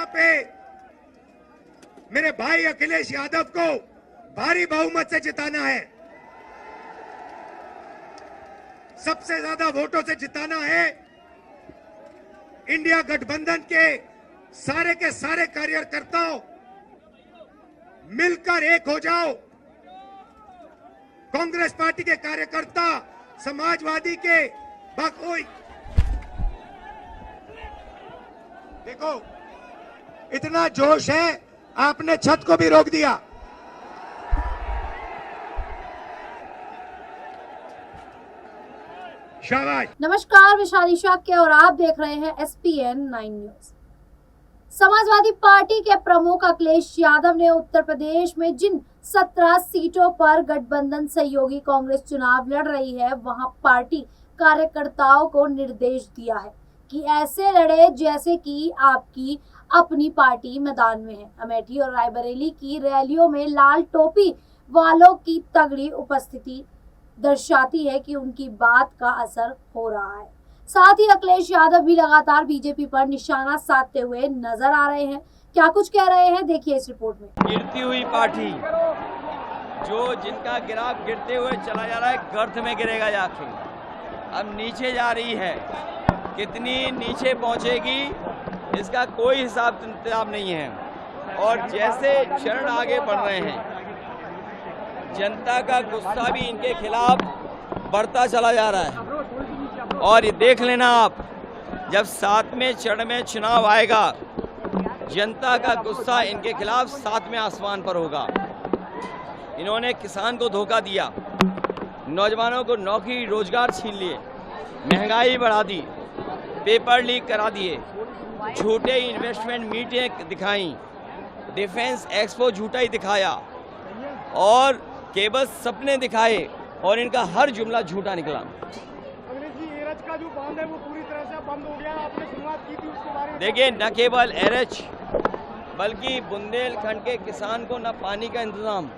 पे मेरे भाई अखिलेश यादव को भारी बहुमत से जिताना है, सबसे ज्यादा वोटों से जिताना है। इंडिया गठबंधन के सारे कार्यकर्ताओं मिलकर एक हो जाओ। कांग्रेस पार्टी के कार्यकर्ता, समाजवादी के बाकोई, देखो इतना जोश है, आपने छत को भी रोक दिया। शाबाश। नमस्कार, विशाली शाक्य और आप देख रहे हैं SPN 9 न्यूज। समाजवादी पार्टी के प्रमुख अखिलेश यादव ने उत्तर प्रदेश में जिन 17 सीटों पर गठबंधन सहयोगी कांग्रेस चुनाव लड़ रही है, वहां पार्टी कार्यकर्ताओं को निर्देश दिया है कि ऐसे लड़े जैसे कि आपकी अपनी पार्टी मैदान में है। अमेठी और रायबरेली की रैलियों में लाल टोपी वालों की तगड़ी उपस्थिति दर्शाती है कि उनकी बात का असर हो रहा है। साथ ही अखिलेश यादव भी लगातार बीजेपी पर निशाना साधते हुए नजर आ रहे हैं। क्या कुछ कह रहे हैं, देखिए इस रिपोर्ट में। गिरती हुई पार्टी, जो जिनका ग्राफ गिरते हुए चला जा रहा है, गर्त में गिरेगा जाके, अब नीचे जा रही है। कितनी नीचे पहुंचेगी इसका कोई हिसाब किताब नहीं है। और जैसे क्षण आगे बढ़ रहे हैं, जनता का गुस्सा भी इनके खिलाफ बढ़ता चला जा रहा है। और ये देख लेना आप, जब 7वें चरण में चुनाव आएगा, जनता का गुस्सा इनके खिलाफ 7वें आसमान पर होगा। इन्होंने किसान को धोखा दिया, नौजवानों को नौकरी रोजगार छीन लिए, महंगाई बढ़ा दी, पेपर लीक करा दिए, झूठे इन्वेस्टमेंट मीटें दिखाई, डिफेंस एक्सपो झूठा ही दिखाया और केवल सपने दिखाए और इनका हर जुमला झूठा निकला। अखिलेश जी, एरच का जो बांध है वो पूरी तरह से बंद हो गया। आपने शुरुआत की थी उसके बारे में देखिए, न केवल एरच बल्कि बुंदेलखंड के किसान को न पानी का इंतजाम,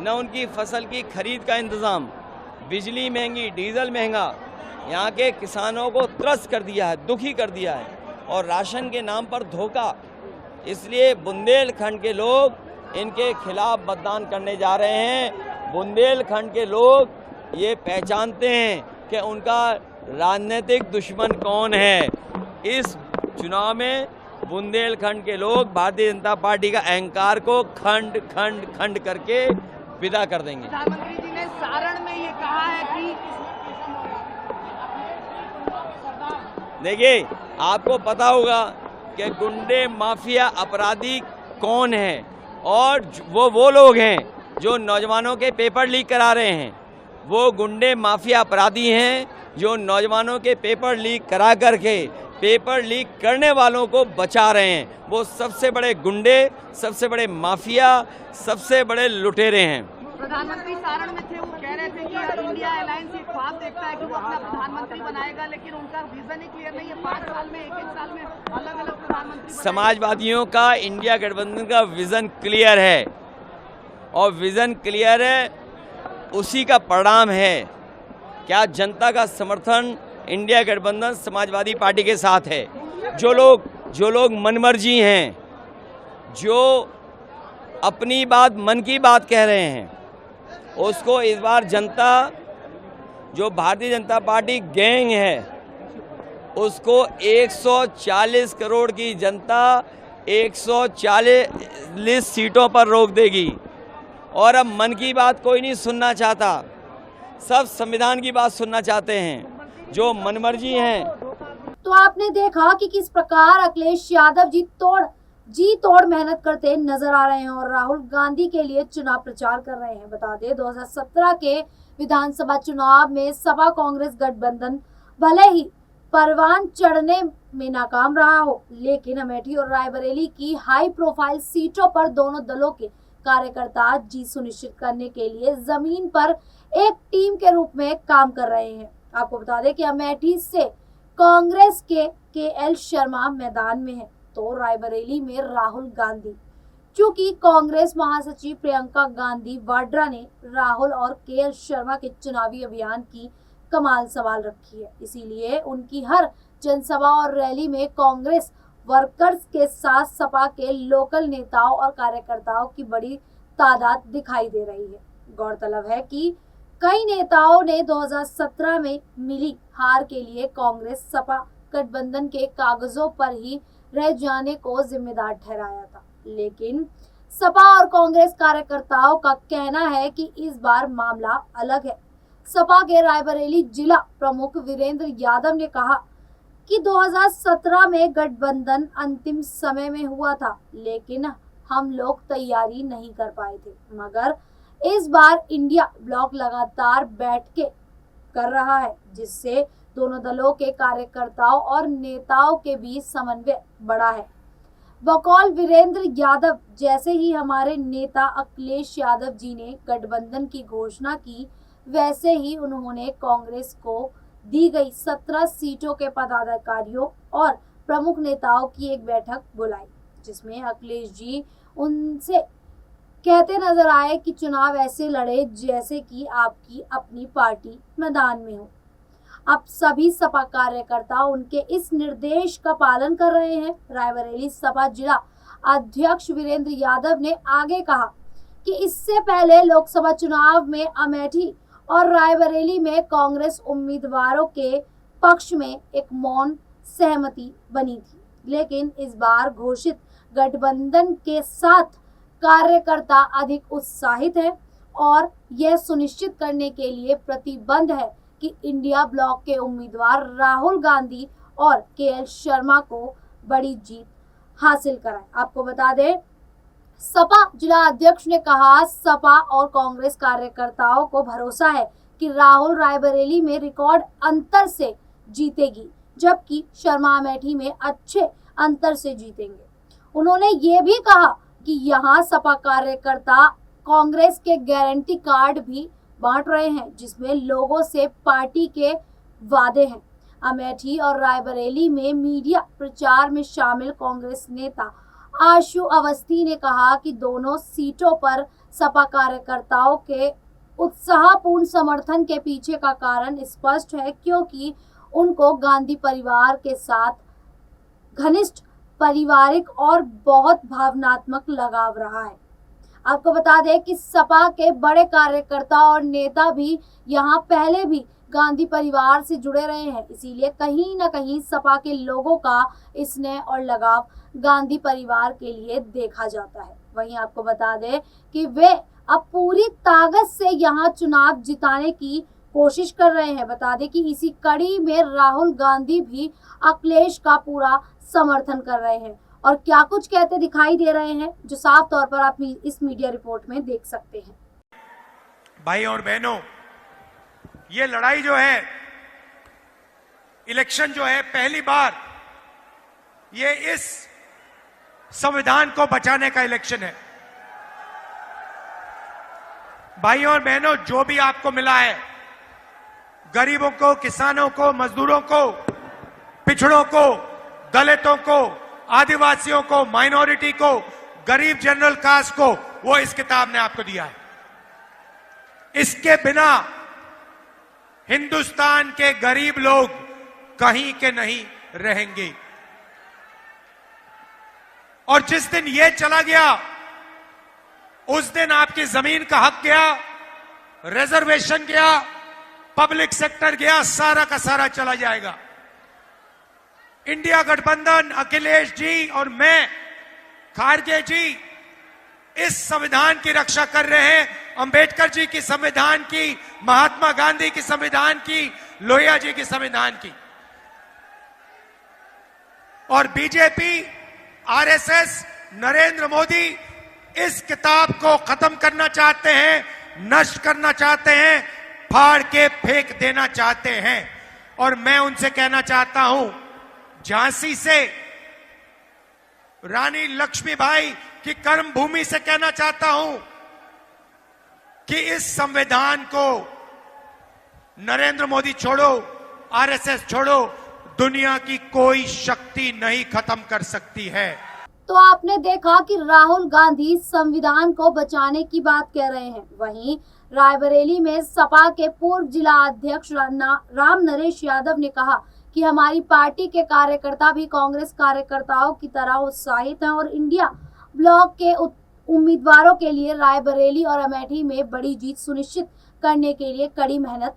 न उनकी फसल की खरीद का इंतजाम, बिजली महंगी, डीजल महंगा, यहाँ के किसानों को त्रस्त कर दिया है, दुखी कर दिया है और राशन के नाम पर धोखा। इसलिए बुंदेलखंड के लोग इनके खिलाफ मतदान करने जा रहे हैं। बुंदेलखंड के लोग ये पहचानते हैं कि उनका राजनीतिक दुश्मन कौन है। इस चुनाव में बुंदेलखंड के लोग भारतीय जनता पार्टी का अहंकार को खंड खंड खंड करके विदा कर देंगे। प्रधानमंत्री जी ने सारण में ये कहा है कि देखिए, आपको पता होगा कि गुंडे माफिया अपराधी कौन है, और वो लोग हैं जो नौजवानों के पेपर लीक करा रहे हैं। वो गुंडे माफिया अपराधी हैं जो नौजवानों के पेपर लीक करा करके पेपर लीक करने वालों को बचा रहे हैं। वो सबसे बड़े गुंडे, सबसे बड़े माफिया, सबसे बड़े लुटेरे हैं। प्रधानमंत्री सारण में थे, वो कह रहे थे कि इंडिया अलायंस ये ख्वाब देखता है कि वो अपना प्रधानमंत्री बनाएगा, लेकिन उनका विजन ही क्लियर नहीं है। 5 साल में, 1-1 साल में अलग अलग प्रधानमंत्री। समाजवादियों का इंडिया गठबंधन का विजन क्लियर है और विजन क्लियर है, उसी का परिणाम है। क्या जनता का समर्थन इंडिया गठबंधन समाजवादी पार्टी के साथ है। जो लोग मनमर्जी हैं, जो अपनी बात, मन की बात कह रहे हैं, उसको इस बार जनता, जो भारतीय जनता पार्टी गैंग है, उसको 140 करोड़ की जनता 140 सीटों पर रोक देगी। और अब मन की बात कोई नहीं सुनना चाहता, सब संविधान की बात सुनना चाहते हैं, जो मनमर्जी हैं। तो आपने देखा कि किस प्रकार अखिलेश यादव जी तोड़ मेहनत करते नजर आ रहे हैं और राहुल गांधी के लिए चुनाव प्रचार कर रहे हैं। बता दें, 2017 के विधानसभा चुनाव में सपा कांग्रेस गठबंधन भले ही परवान चढ़ने में नाकाम रहा हो, लेकिन अमेठी और रायबरेली की हाई प्रोफाइल सीटों पर दोनों दलों के कार्यकर्ता जीत सुनिश्चित करने के लिए जमीन पर एक टीम के रूप में काम कर रहे हैं। आपको बता दें कि अमेठी से कांग्रेस के KL शर्मा मैदान में है, तो रायबरेली में राहुल गांधी। चूंकि कांग्रेस महासचिव प्रियंका गांधी वाड्रा ने राहुल और KL शर्मा के चुनावी अभियान की कमाल सवाल रखी है, इसीलिए उनकी हर जनसभा और रैली में कांग्रेस वर्कर्स के साथ सपा के लोकल नेताओं और कार्यकर्ताओं की बड़ी तादाद दिखाई दे रही है। गौरतलब है कि कई नेताओं ने 2017 में मिली हार के लिए कांग्रेस सपा गठबंधन के कागजों पर ही रह जाने को जिम्मेदार ठहराया था, लेकिन सपा और कांग्रेस कार्यकर्ताओं का कहना है कि इस बार मामला अलग है। सपा के रायबरेली जिला प्रमुख वीरेंद्र यादव ने कहा कि 2017 में गठबंधन अंतिम समय में हुआ था, लेकिन हम लोग तैयारी नहीं कर पाए थे, मगर इस बार इंडिया ब्लॉक लगातार बैठकें कर रहा है, जिससे दोनों दलों के कार्यकर्ताओं और नेताओं के बीच समन्वय बढ़ा है। बकौल वीरेंद्र यादव, जैसे ही हमारे नेता अखिलेश यादव जी ने गठबंधन की घोषणा की, वैसे ही उन्होंने कांग्रेस को दी गई 17 सीटों के पदाधिकारियों और प्रमुख नेताओं की एक बैठक बुलाई, जिसमें अखिलेश जी उनसे कहते नजर आए कि चुनाव ऐसे लड़े जैसे कि आपकी अपनी पार्टी मैदान में हो। अब सभी सपा कार्यकर्ता उनके इस निर्देश का पालन कर रहे हैं। रायबरेली सपा जिला अध्यक्ष वीरेंद्र यादव ने आगे कहा कि इससे पहले लोकसभा चुनाव में अमेठी और रायबरेली में कांग्रेस उम्मीदवारों के पक्ष में एक मौन सहमति बनी थी, लेकिन इस बार घोषित गठबंधन के साथ कार्यकर्ता अधिक उत्साहित है और यह सुनिश्चित करने के लिए प्रतिबद्ध है कि इंडिया ब्लॉक के उम्मीदवार राहुल गांधी और केएल शर्मा को बड़ी जीत हासिल कराएं। आपको बता दें, सपा जिला अध्यक्ष ने कहा, सपा और कांग्रेस कार्यकर्ताओं को भरोसा है कि राहुल रायबरेली में रिकॉर्ड अंतर से जीतेगी, जबकि शर्मा अमेठी में अच्छे अंतर से जीतेंगे। उन्होंने ये भी कहा कि यहाँ सपा कार्यकर्ता कांग्रेस के गारंटी कार्ड भी बांट रहे हैं, जिसमें लोगों से पार्टी के वादे हैं। अमेठी और रायबरेली में मीडिया प्रचार में शामिल कांग्रेस नेता आशु अवस्थी ने कहा कि दोनों सीटों पर सपा कार्यकर्ताओं के उत्साहपूर्ण समर्थन के पीछे का कारण स्पष्ट है, क्योंकि उनको गांधी परिवार के साथ घनिष्ठ पारिवारिक और बहुत भावनात्मक लगाव रहा है। आपको बता दें कि सपा के बड़े कार्यकर्ता और नेता भी यहाँ पहले भी गांधी परिवार से जुड़े रहे हैं, इसीलिए कहीं ना कहीं सपा के लोगों का स्नेह और लगाव गांधी परिवार के लिए देखा जाता है। वहीं आपको बता दें कि वे अब पूरी ताकत से यहाँ चुनाव जिताने की कोशिश कर रहे हैं। बता दें कि इसी कड़ी में राहुल गांधी भी अखिलेश का पूरा समर्थन कर रहे हैं और क्या कुछ कहते दिखाई दे रहे हैं, जो साफ तौर पर आप इस मीडिया रिपोर्ट में देख सकते हैं। भाई और बहनों, ये लड़ाई जो है, इलेक्शन जो है, पहली बार ये इस संविधान को बचाने का इलेक्शन है। भाइयों और बहनों, जो भी आपको मिला है, गरीबों को, किसानों को, मजदूरों को, पिछड़ों को, दलितों को, आदिवासियों को, माइनॉरिटी को, गरीब जनरल कास्ट को, वो इस किताब ने आपको दिया है। इसके बिना हिंदुस्तान के गरीब लोग कहीं के नहीं रहेंगे। और जिस दिन ये चला गया, उस दिन आपकी जमीन का हक गया, रिजर्वेशन गया, पब्लिक सेक्टर गया, सारा का सारा चला जाएगा। इंडिया गठबंधन, अखिलेश जी और मैं, खारगे जी, इस संविधान की रक्षा कर रहे हैं। अंबेडकर जी की संविधान की, महात्मा गांधी की संविधान की, लोहिया जी की संविधान की। और बीजेपी, आरएसएस, नरेंद्र मोदी इस किताब को खत्म करना चाहते हैं, नष्ट करना चाहते हैं, फाड़ के फेंक देना चाहते हैं। और मैं उनसे कहना चाहता हूं, झांसी से रानी लक्ष्मीबाई की कर्म भूमि से कहना चाहता हूं कि इस संविधान को नरेंद्र मोदी छोड़ो, आरएसएस छोड़ो, दुनिया की कोई शक्ति नहीं खत्म कर सकती है। तो आपने देखा कि राहुल गांधी संविधान को बचाने की बात कह रहे हैं। वहीं रायबरेली में सपा के पूर्व जिला अध्यक्ष राम नरेश यादव ने कहा कि हमारी पार्टी के कार्यकर्ता भी कांग्रेस कार्यकर्ताओं की तरह उत्साहित हैं और इंडिया ब्लॉक के उम्मीदवारों के लिए रायबरेली और अमेठी में बड़ी जीत सुनिश्चित करने के लिए कड़ी मेहनत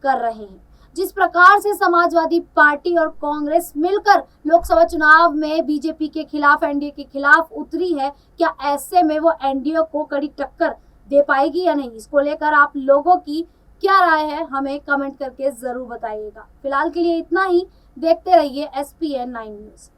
कर रहे हैं। जिस प्रकार से समाजवादी पार्टी और कांग्रेस मिलकर लोकसभा चुनाव में बीजेपी के खिलाफ, एनडीए के खिलाफ उतरी है, क्या ऐसे में वो एनडीए को कड़ी टक्कर दे पाएगी या नहीं? इसको लेकर आप लोगों की क्या राय है, हमें कमेंट करके जरूर बताइएगा। फिलहाल के लिए इतना ही। देखते रहिए SPN 9 न्यूज़।